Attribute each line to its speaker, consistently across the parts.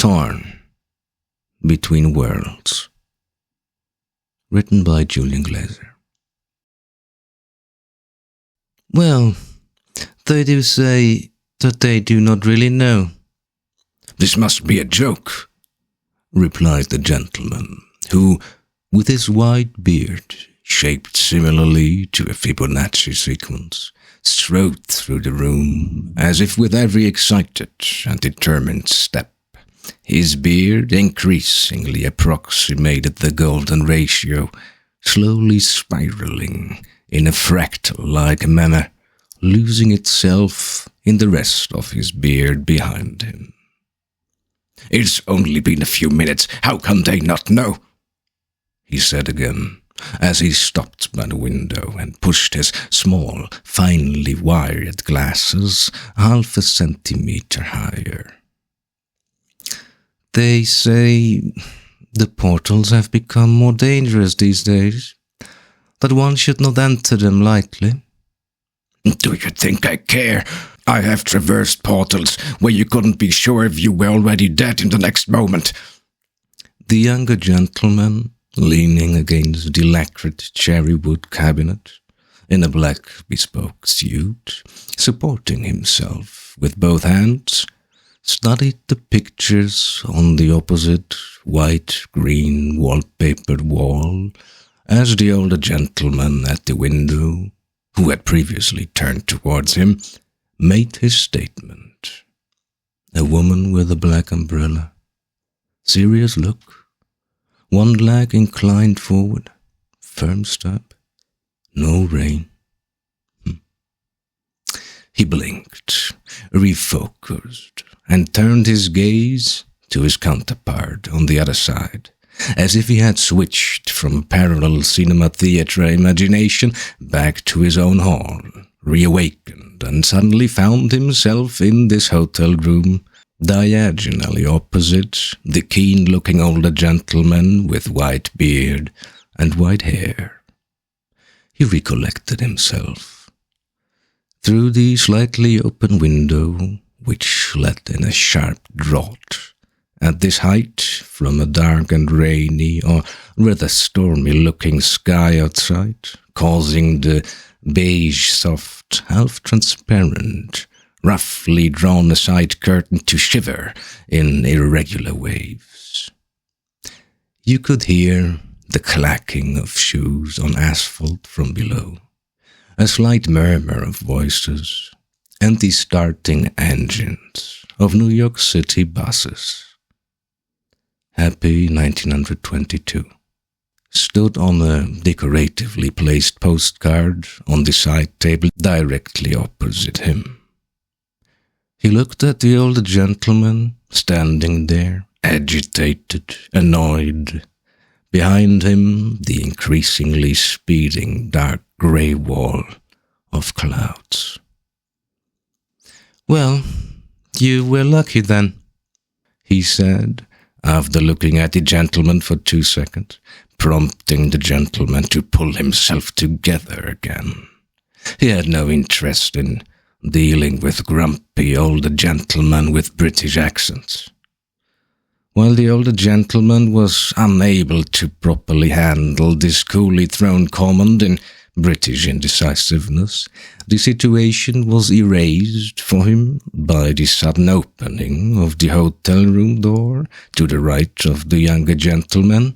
Speaker 1: Torn Between Worlds, written by Julian Glaser. Well, they do say that they do not really know.
Speaker 2: This must be a joke,
Speaker 1: replied the gentleman, who, with his white beard, shaped similarly to a Fibonacci sequence, strode through the room as if with every excited and determined step. His beard increasingly approximated the golden ratio, slowly spiraling in a fractal-like manner, losing itself in the rest of his beard behind him.
Speaker 2: "It's only been a few minutes. How can they not know?"
Speaker 1: he said again, as he stopped by the window and pushed his small, finely wired glasses half a centimeter higher. They say the portals have become more dangerous these days, that one should not enter them lightly.
Speaker 2: Do you think I care? I have traversed portals where you couldn't be sure if you were already dead in the next moment.
Speaker 1: The younger gentleman, leaning against the lacquered cherry-wood cabinet, in a black bespoke suit, supporting himself with both hands, studied the pictures on the opposite white-green wallpapered wall as the older gentleman at the window, who had previously turned towards him, made his statement. A woman with a black umbrella, serious look, one leg inclined forward, firm step, no rain. He blinked, refocused, and turned his gaze to his counterpart on the other side, as if he had switched from parallel cinema theatre imagination back to his own hall, reawakened, and suddenly found himself in this hotel room, diagonally opposite the keen-looking older gentleman with white beard and white hair. He recollected himself. Through the slightly open window, which let in a sharp draught, at this height, from a dark and rainy, or rather stormy-looking sky outside, causing the beige, soft, half-transparent, roughly drawn-aside curtain to shiver in irregular waves. You could hear the clacking of shoes on asphalt from below, a slight murmur of voices, and the starting engines of New York City buses. Happy 1922 stood on a decoratively placed postcard on the side table directly opposite him. He looked at the older gentleman standing there, agitated, annoyed. Behind him, the increasingly speeding dark grey wall of clouds. "Well, you were lucky then," he said, after looking at the gentleman for 2 seconds, prompting the gentleman to pull himself together again. He had no interest in dealing with grumpy older gentlemen with British accents. While the older gentleman was unable to properly handle this coolly thrown command in British indecisiveness, the situation was erased for him by the sudden opening of the hotel room door to the right of the younger gentleman,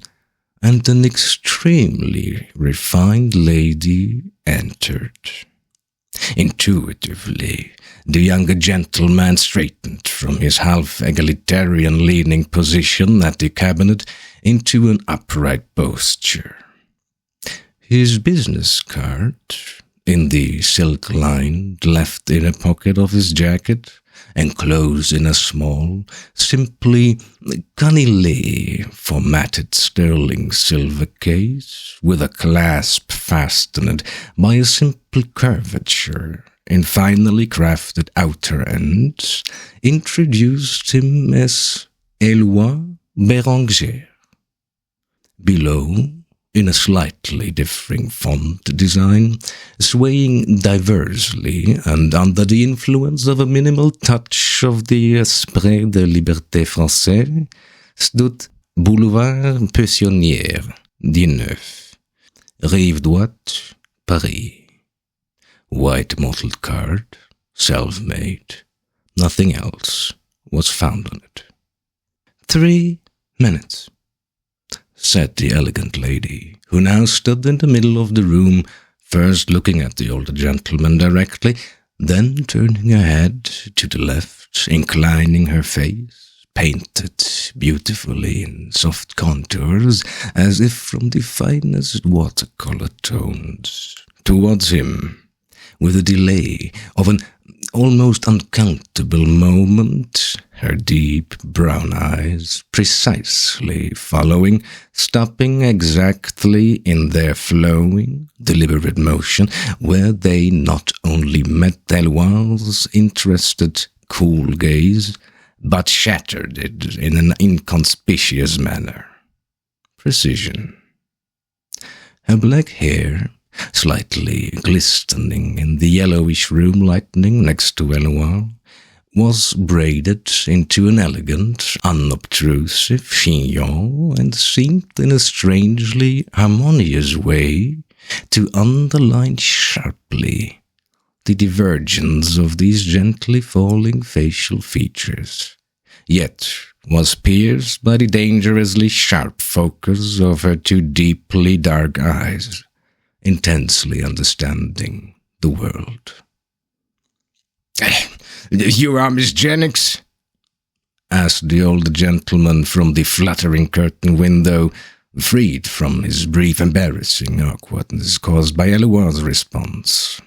Speaker 1: and an extremely refined lady entered. Intuitively, the younger gentleman straightened from his half-egalitarian-leaning position at the cabinet into an upright posture. His business card, in the silk-lined left inner pocket of his jacket, enclosed in a small, simply cunningly formatted sterling silver case, with a clasp fastened by a simple curvature in finely crafted outer ends, introduced him as Éloi Béranger. Below, in a slightly differing font design, swaying diversely and under the influence of a minimal touch of the esprit de liberté français, stood Boulevard Pensionnaire, 19, Rive droite, Paris. White mottled card, self-made, nothing else was found on it. 3 minutes, said the elegant lady, who now stood in the middle of the room, first looking at the older gentleman directly, then turning her head to the left, inclining her face, painted beautifully in soft contours, as if from the finest watercolor tones, towards him, with a delay of an almost uncountable moment, her deep brown eyes precisely following, stopping exactly in their flowing, deliberate motion, where they not only met Eloise's interested, cool gaze, but shattered it in an inconspicuous manner. Precision. Her black hair, slightly glistening in the yellowish room lighting next to Eloise, was braided into an elegant, unobtrusive chignon and seemed in a strangely harmonious way to underline sharply the divergence of these gently falling facial features, yet was pierced by the dangerously sharp focus of her two deeply dark eyes, intensely understanding the world. "You are Miss Jennings?" asked the old gentleman from the fluttering curtain window, freed from his brief embarrassing awkwardness caused by Eloise's response.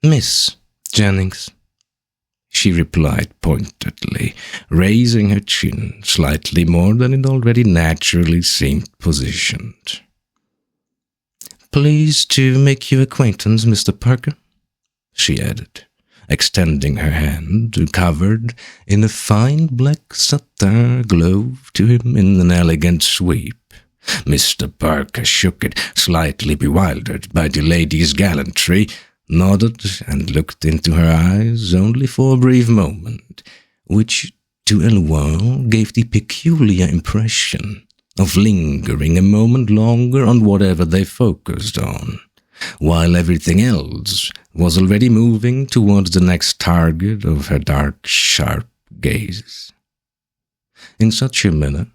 Speaker 1: "Miss Jennings," she replied pointedly, raising her chin slightly more than it already naturally seemed positioned. "Pleased to make your acquaintance, Mr. Parker," she added, extending her hand, covered in a fine black satin glove, to him in an elegant sweep. Mr. Parker shook it, slightly bewildered by the lady's gallantry, nodded and looked into her eyes only for a brief moment, which to Eloise gave the peculiar impression of lingering a moment longer on whatever they focused on, while everything else was already moving towards the next target of her dark, sharp gaze. In such a manner,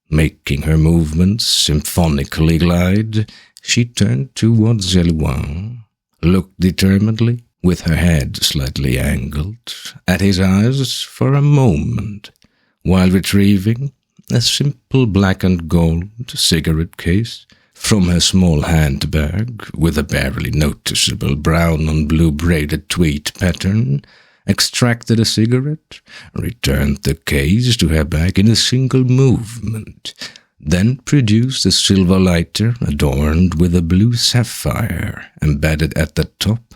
Speaker 1: making her movements symphonically glide, she turned towards Eloise, looked determinedly, with her head slightly angled, at his eyes for a moment, while retrieving a simple black and gold cigarette case from her small handbag with a barely noticeable brown on blue braided tweed pattern, extracted a cigarette, returned the case to her bag in a single movement, then produced a silver lighter adorned with a blue sapphire embedded at the top,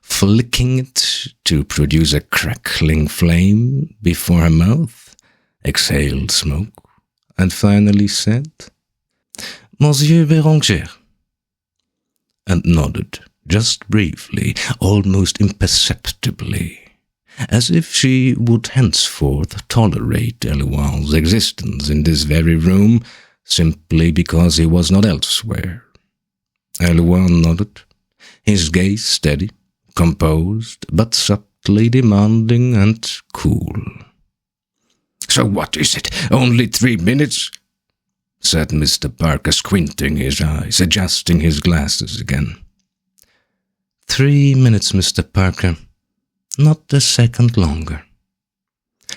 Speaker 1: flicking it to produce a crackling flame before her mouth, exhaled smoke, and finally said, "Monsieur Béranger," and nodded, just briefly, almost imperceptibly, as if she would henceforth tolerate Eloise's existence in this very room, simply because he was not elsewhere. Eloise nodded, his gaze steady, composed, but subtly demanding and cool. "So what is it? Only 3 minutes?" said Mr. Parker, squinting his eyes, adjusting his glasses again. 3 minutes, Mr. Parker. Not a second longer.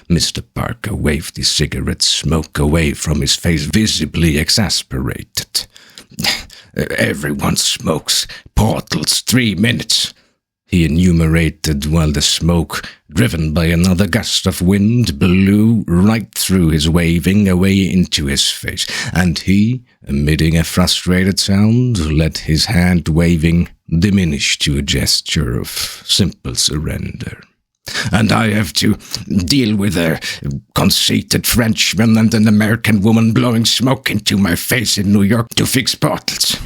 Speaker 1: Mr. Parker waved the cigarette smoke away from his face, visibly exasperated. "Everyone smokes. Portals, 3 minutes," he enumerated, while the smoke, driven by another gust of wind, blew right through his waving away into his face, and he, emitting a frustrated sound, let his hand waving diminish to a gesture of simple surrender.
Speaker 2: And I have to deal with a conceited Frenchman and an American woman blowing smoke into my face in New York to fix bottles.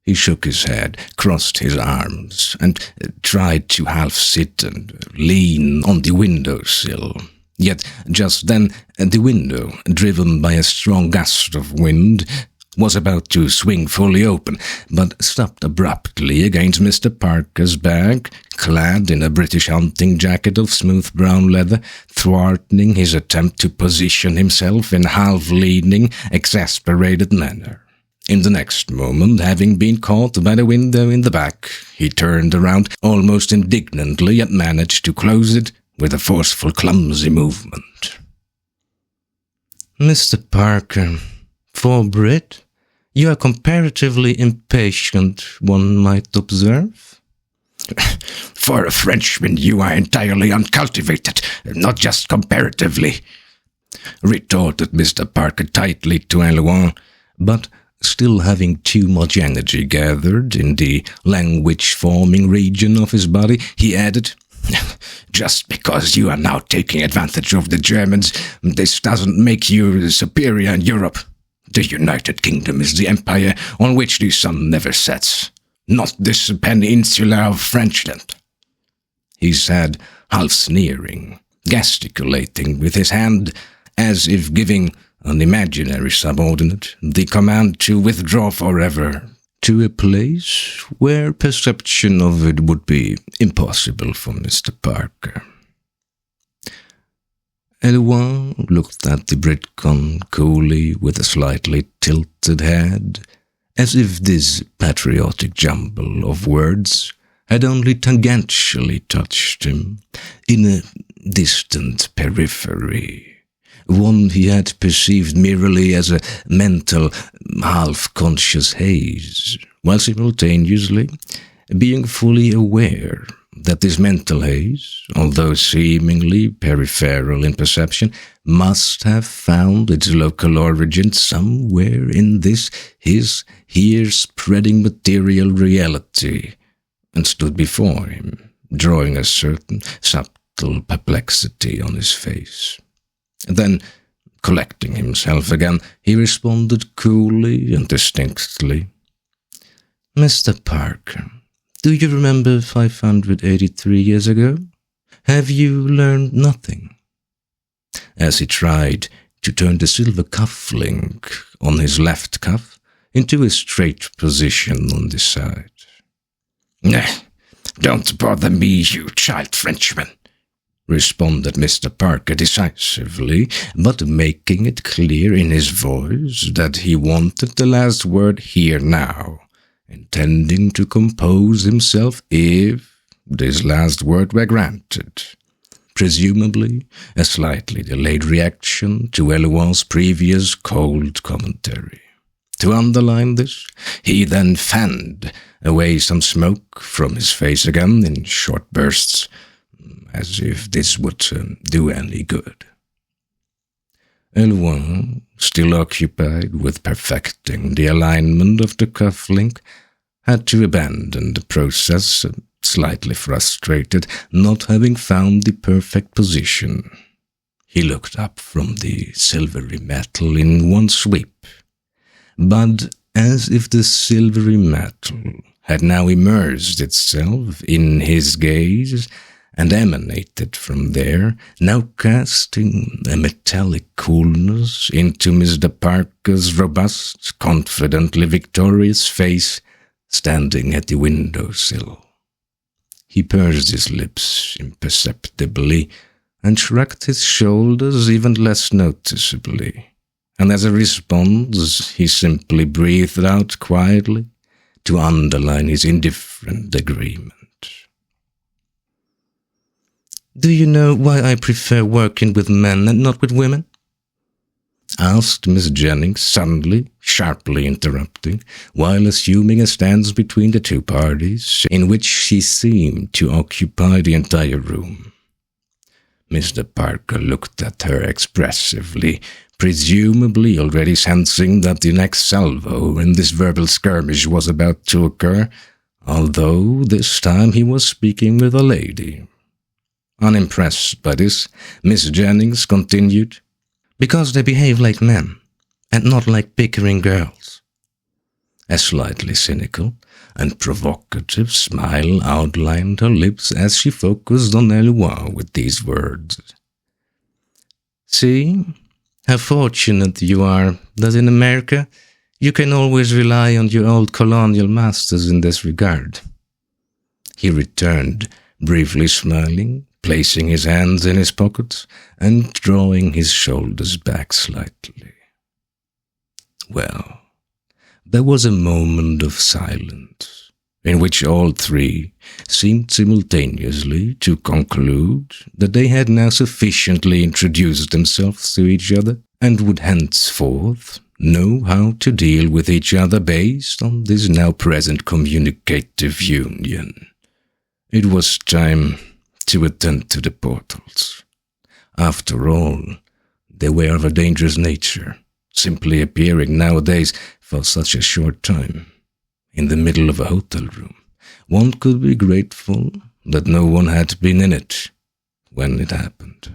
Speaker 1: He shook his head, crossed his arms, and tried to half sit and lean on the windowsill. Yet just then the window, driven by a strong gust of wind, was about to swing fully open, but stopped abruptly against Mr. Parker's back, clad in a British hunting jacket of smooth brown leather, thwarting his attempt to position himself in a half-leaning, exasperated manner. In the next moment, having been caught by the window in the back, he turned around almost indignantly and managed to close it with a forceful, clumsy movement.
Speaker 3: Mr. Parker, for Brit, you are comparatively impatient, one might observe.
Speaker 2: For a Frenchman, you are entirely uncultivated, not just comparatively, retorted Mr. Parker tightly to Elouin,
Speaker 1: but still having too much energy gathered in the language-forming region of his body, he added,
Speaker 2: just because you are now taking advantage of the Germans, this doesn't make you superior in Europe. The United Kingdom is the empire on which the sun never sets, not this peninsula of Frenchland,
Speaker 1: he said, half sneering, gesticulating with his hand as if giving an imaginary subordinate the command to withdraw forever to a place where perception of it would be impossible for Mr. Parker. Elouin looked at the Britcon coolly with a slightly tilted head, as if this patriotic jumble of words had only tangentially touched him in a distant periphery, one he had perceived merely as a mental, half-conscious haze, while simultaneously being fully aware that this mental haze, although seemingly peripheral in perception, must have found its local origin somewhere in this his here-spreading material reality, and stood before him, drawing a certain subtle perplexity on his face. Then, collecting himself again, he responded coolly and distinctly,
Speaker 3: Mr. Parker, do you remember 583 years ago? Have you learned nothing?
Speaker 1: As he tried to turn the silver cufflink on his left cuff into a straight position on the side.
Speaker 2: Don't bother me, you child Frenchman,
Speaker 1: responded Mr. Parker decisively, but making it clear in his voice that he wanted the last word here now, intending to compose himself if this last word were granted, presumably a slightly delayed reaction to Elouin's previous cold commentary. To underline this, he then fanned away some smoke from his face again in short bursts, as if this would do any good. Elouin, still occupied with perfecting the alignment of the cufflink, had to abandon the process, slightly frustrated, not having found the perfect position. He looked up from the silvery metal in one sweep, but as if the silvery metal had now immersed itself in his gaze, and emanated from there, now casting a metallic coolness into Mr. Parker's robust, confidently victorious face standing at the windowsill. He pursed his lips imperceptibly and shrugged his shoulders even less noticeably, and as a response he simply breathed out quietly to underline his indifferent agreement.
Speaker 3: Do you know why I prefer working with men and not with women?
Speaker 1: Asked Miss Jennings suddenly, sharply interrupting, while assuming a stance between the two parties, in which she seemed to occupy the entire room. Mr. Parker looked at her expressively, presumably already sensing that the next salvo in this verbal skirmish was about to occur, although this time he was speaking with a lady. Unimpressed by this, Miss Jennings continued,
Speaker 3: "Because they behave like men, and not like bickering girls."
Speaker 1: A slightly cynical and provocative smile outlined her lips as she focused on Eloise with these words.
Speaker 3: "See how fortunate you are that in America you can always rely on your old colonial masters in this regard."
Speaker 1: He returned, briefly smiling, placing his hands in his pockets and drawing his shoulders back slightly. Well, there was a moment of silence, in which all three seemed simultaneously to conclude that they had now sufficiently introduced themselves to each other and would henceforth know how to deal with each other based on this now present communicative union. It was time to attend to the portals. After all, they were of a dangerous nature, simply appearing nowadays for such a short time, in the middle of a hotel room. One could be grateful that no one had been in it when it happened.